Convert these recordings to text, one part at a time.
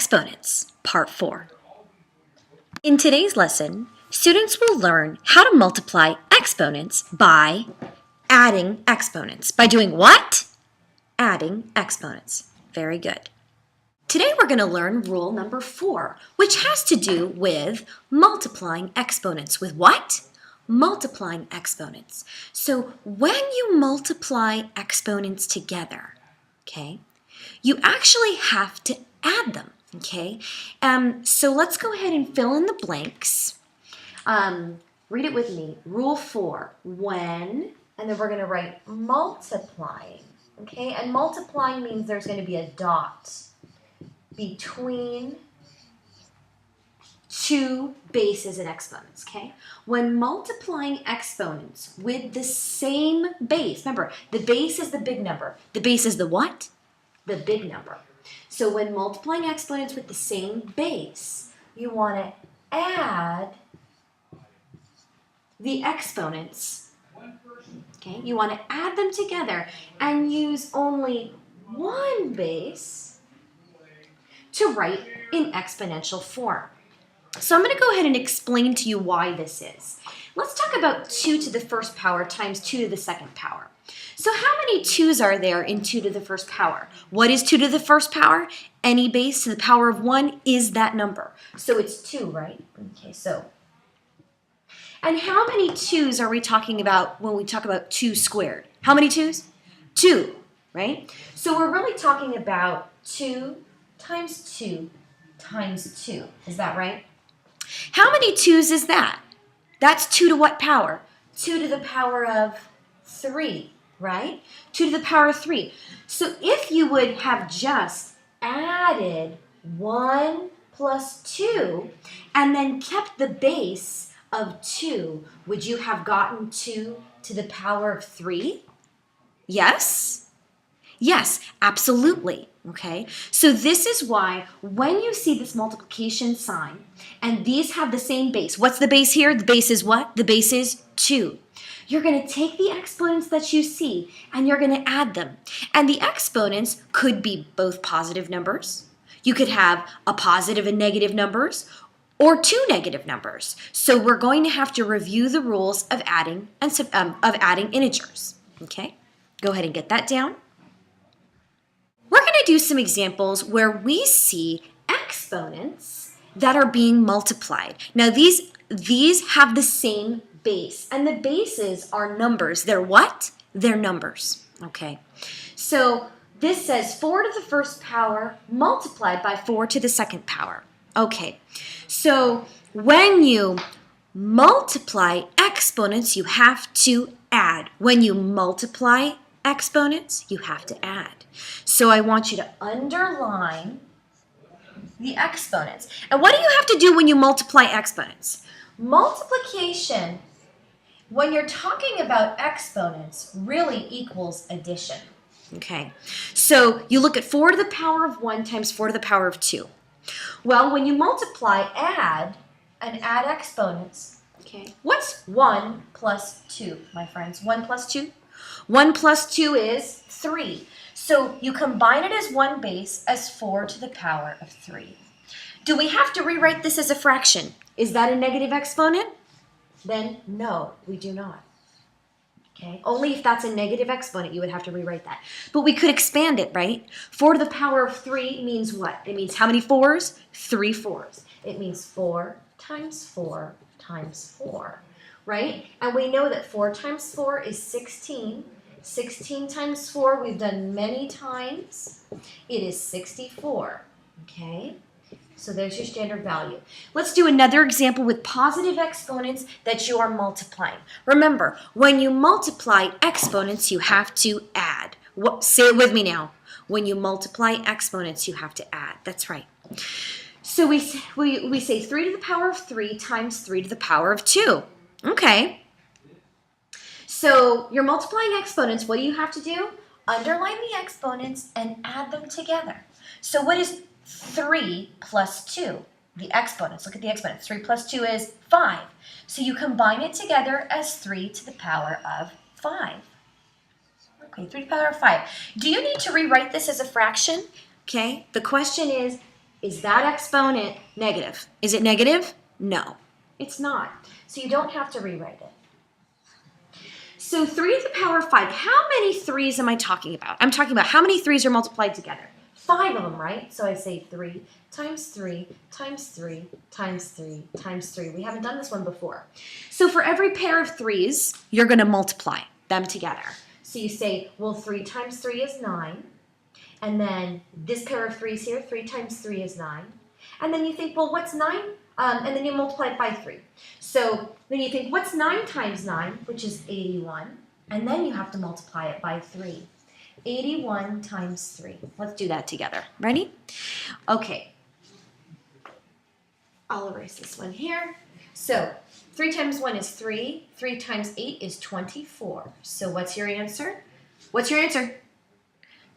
Exponents, Part 4. In today's lesson, students will learn how to multiply exponents by adding exponents. By doing what? Adding exponents. Very good. Today we're going to learn rule number 4, which has to do with multiplying exponents. With what? Multiplying exponents. So when you multiply exponents together, okay, you actually have to add them, okay? So let's go ahead and fill in the blanks. Read it with me. Rule 4, when, and then we're going to write multiplying, okay? And multiplying means there's going to be a dot between two bases and exponents, okay? When multiplying exponents with the same base, remember, the base is the big number. The base is the what? The big number. So when multiplying exponents with the same base, you want to add the exponents, okay? You want to add them together and use only one base to write in exponential form. So I'm going to go ahead and explain to you why this is. Let's talk about 2 to the first power times 2 to the second power. So how many 2's are there in 2 to the first power? What is 2 to the first power? Any base to the power of 1 is that number. So it's 2, right? Okay, so. And how many 2's are we talking about when we talk about 2 squared? How many 2's? 2, right? So we're really talking about 2 times 2 times 2. Is that right? How many 2's is that? That's 2 to what power? 2 to the power of 3, right? 2 to the power of 3. So if you would have just added 1 plus 2 and then kept the base of 2, would you have gotten 2 to the power of 3? Yes? Yes, absolutely. Okay, so this is why when you see this multiplication sign and these have the same base, what's the base here? The base is what? The base is 2. You're going to take the exponents that you see and you're going to add them. And the exponents could be both positive numbers. You could have a positive and negative numbers or 2 negative numbers. So we're going to have to review the rules of adding integers. Okay, go ahead and get that down. We're going to do some examples where we see exponents that are being multiplied. Now these have the same base, and the bases are numbers. They're what? They're numbers, okay? So this says 4 to the first power multiplied by 4 to the second power. Okay, so when you multiply exponents, you have to add. When you multiply exponents, you have to add. So I want you to underline the exponents. And what do you have to do when you multiply exponents? Multiplication, when you're talking about exponents, really equals addition. Okay, so you look at 4 to the power of 1 times 4 to the power of 2. Well, when you multiply, add exponents, okay, what's 1 plus 2, my friends? 1 plus 2? 1 plus 2 is 3. So you combine it as one base as 4 to the power of 3. Do we have to rewrite this as a fraction? Is that a negative exponent? Then no, we do not. Okay, only if that's a negative exponent you would have to rewrite that. But we could expand it, right? 4 to the power of 3 means what? It means how many 4's? 3 4's. It means 4 times 4 times 4, right? And we know that 4 times 4 is 16. 16 times 4 we've done many times. It is 64, okay? So there's your standard value. Let's do another example with positive exponents that you are multiplying. Remember, when you multiply exponents, you have to add. Say it with me now. When you multiply exponents, you have to add. That's right. So we say 3 to the power of 3 times 3 to the power of 2. Okay. So you're multiplying exponents. What do you have to do? Underline the exponents and add them together. So what is 3 plus 2? The exponents. Look at the exponents. 3 plus 2 is 5. So you combine it together as 3 to the power of 5. Okay, 3 to the power of 5. Do you need to rewrite this as a fraction? Okay, the question is, Is that exponent negative? Is it negative? No, it's not. So you don't have to rewrite it. So 3 to the power of 5, how many 3's am I talking about? I'm talking about how many 3's are multiplied together. 5 of them, right? So I say 3 times 3 times 3 times 3 times 3. We haven't done this one before. So for every pair of 3's, you're going to multiply them together. So you say, well, 3 times 3 is 9. And then this pair of 3's here, 3 times 3 is 9. And then you think, well, what's 9? And then you multiply it by 3. So then you think, what's 9 times 9, which is 81? And then you have to multiply it by 3. 81 times 3. Let's do that together. Ready? Okay. I'll erase this one here. So 3 times 1 is 3. 3 times 8 is 24. So what's your answer? What's your answer?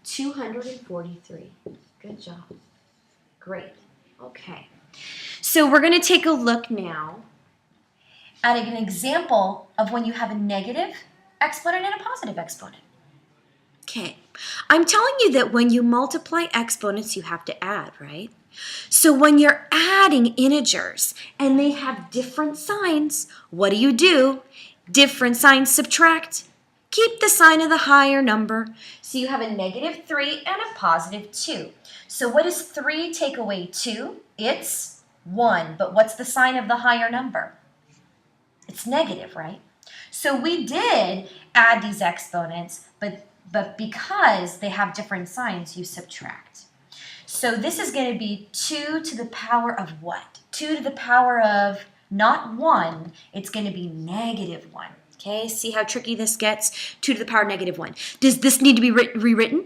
243. Good job. Great. Okay. So we're going to take a look now at an example of when you have a negative exponent and a positive exponent. Okay. I'm telling you that when you multiply exponents, you have to add, right? So when you're adding integers and they have different signs, what do? Different signs subtract. Keep the sign of the higher number. So you have a negative 3 and a positive 2. So what does 3 take away 2? It's 1. But what's the sign of the higher number? It's negative, right? So we did add these exponents, but because they have different signs, you subtract. So this is going to be 2 to the power of what? 2 to the power of not 1, it's going to be negative 1. Okay, see how tricky this gets? 2 to the power of negative 1. Does this need to be rewritten?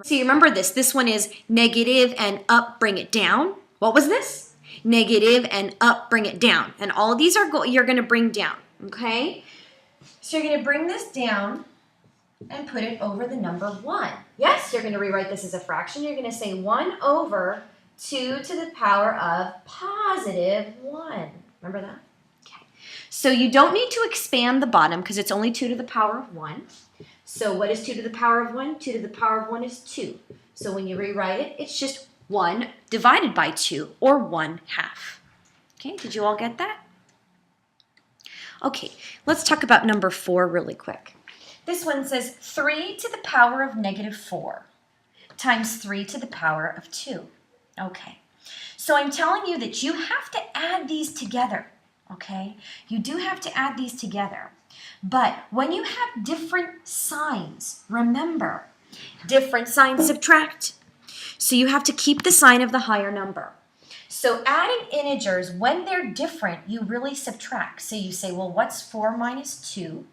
See, remember this. This one is negative and up, bring it down. What was this? Negative and up, bring it down. And all of these are you're going to bring down. Okay? So you're going to bring this down and put it over the number 1. Yes, you're going to rewrite this as a fraction. You're going to say 1 over 2 to the power of positive 1. Remember that? Okay. So you don't need to expand the bottom because it's only 2 to the power of 1. So what is 2 to the power of 1? 2 to the power of 1 is 2. So when you rewrite it, it's just 1 divided by 2, or 1/2. Okay, did you all get that? Okay, let's talk about number 4 really quick. This one says 3 to the power of negative 4 times 3 to the power of 2. Okay, so I'm telling you that you have to add these together, okay? You do have to add these together. But when you have different signs, remember, different signs subtract. So you have to keep the sign of the higher number. So adding integers, when they're different, you really subtract. So you say, well, what's 4 minus 2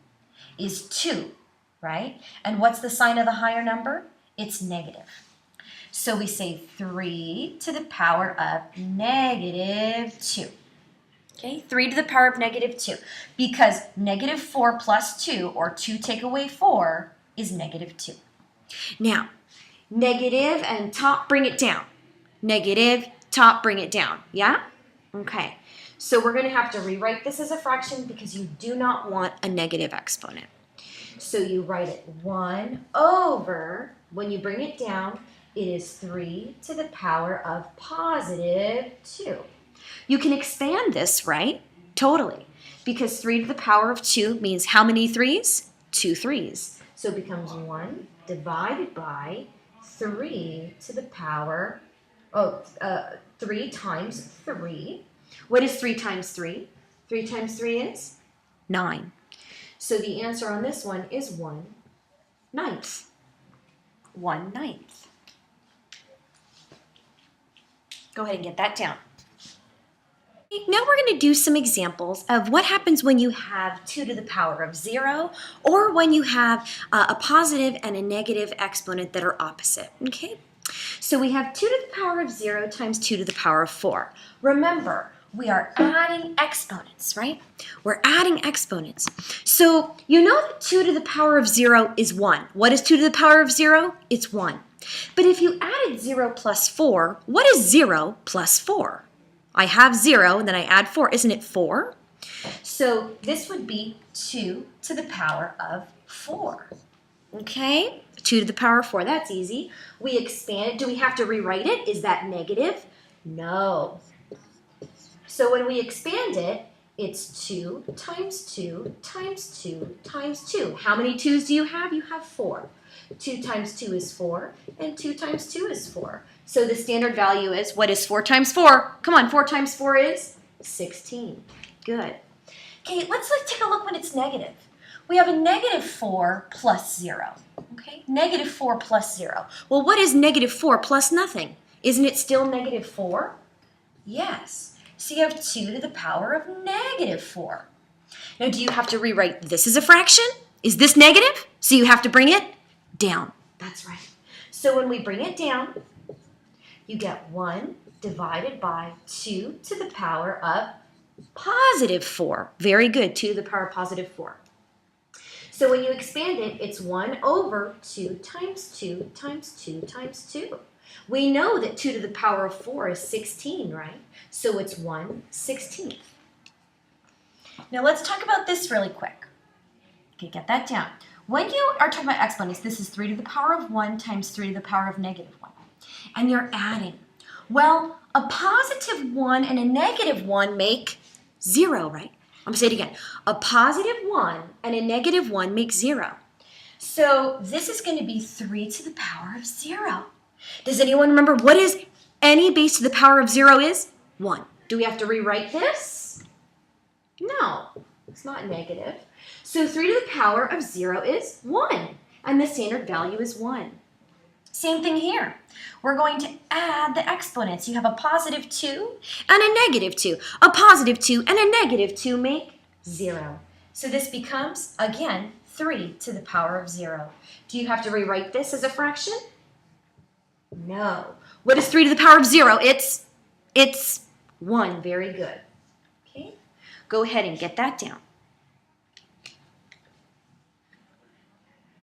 is 2, right? And what's the sign of the higher number? It's negative. So we say 3 to the power of negative 2. Okay, 3 to the power of negative 2. Because negative 4 plus 2, or 2 take away 4, is negative 2. Now, negative and top, bring it down. Negative, top, bring it down. Yeah? Okay. So we're going to have to rewrite this as a fraction because you do not want a negative exponent. So you write it 1 over, when you bring it down, it is 3 to the power of positive 2. You can expand this, right? Totally. Because 3 to the power of 2 means how many 3's? 2 3's. So it becomes 1 divided by 3 to the power, 3 times 3. What is 3 times 3? 3 times 3 is 9. So the answer on this one is 1/9. 1/9. Go ahead and get that down. Now we're going to do some examples of what happens when you have 2 to the power of 0 or when you have a positive and a negative exponent that are opposite, okay? So we have 2 to the power of 0 times 2 to the power of 4. Remember, we are adding exponents, right? We're adding exponents. So you know that 2 to the power of 0 is 1. What is 2 to the power of 0? It's 1. But if you added 0 plus 4, what is 0 plus 4? I have 0, and then I add 4. Isn't it 4? So this would be 2 to the power of 4. Okay? 2 to the power of 4, that's easy. We expand it. Do we have to rewrite it? Is that negative? No. So when we expand it, it's 2 times 2 times 2 times 2. How many 2's do you have? You have 4. 2 times 2 is 4, and 2 times 2 is 4. So the standard value is, what is 4 times 4? Come on, 4 times 4 is 16. Good. Okay, let's take a look when it's negative. We have a negative 4 plus 0. Okay, negative 4 plus 0. Well, what is negative 4 plus nothing? Isn't it still negative 4? Yes. So you have 2 to the power of negative 4. Now, do you have to rewrite this as a fraction? Is this negative? So you have to bring it down. That's right. So when we bring it down, you get 1 divided by 2 to the power of positive 4. Very good, 2 to the power of positive 4. So when you expand it, it's 1 over 2 times 2 times 2 times 2. We know that 2 to the power of 4 is 16, right? So it's 1/16. Now let's talk about this really quick. Okay, get that down. When you are talking about exponents, this is 3 to the power of 1 times 3 to the power of negative 1. And you're adding. Well, a positive 1 and a negative 1 make 0, right? I'm going to say it again. A positive 1 and a negative 1 make 0. So this is going to be 3 to the power of 0. Does anyone remember what is any base to the power of 0 is? 1. Do we have to rewrite this? No, it's not negative. So 3 to the power of 0 is 1, and the standard value is 1. Same thing here. We're going to add the exponents. You have a positive 2 and a negative 2. A positive 2 and a negative 2 make 0. So this becomes, again, 3 to the power of 0. Do you have to rewrite this as a fraction? No. What is 3 to the power of 0? It's 1. Very good. Okay. Go ahead and get that down.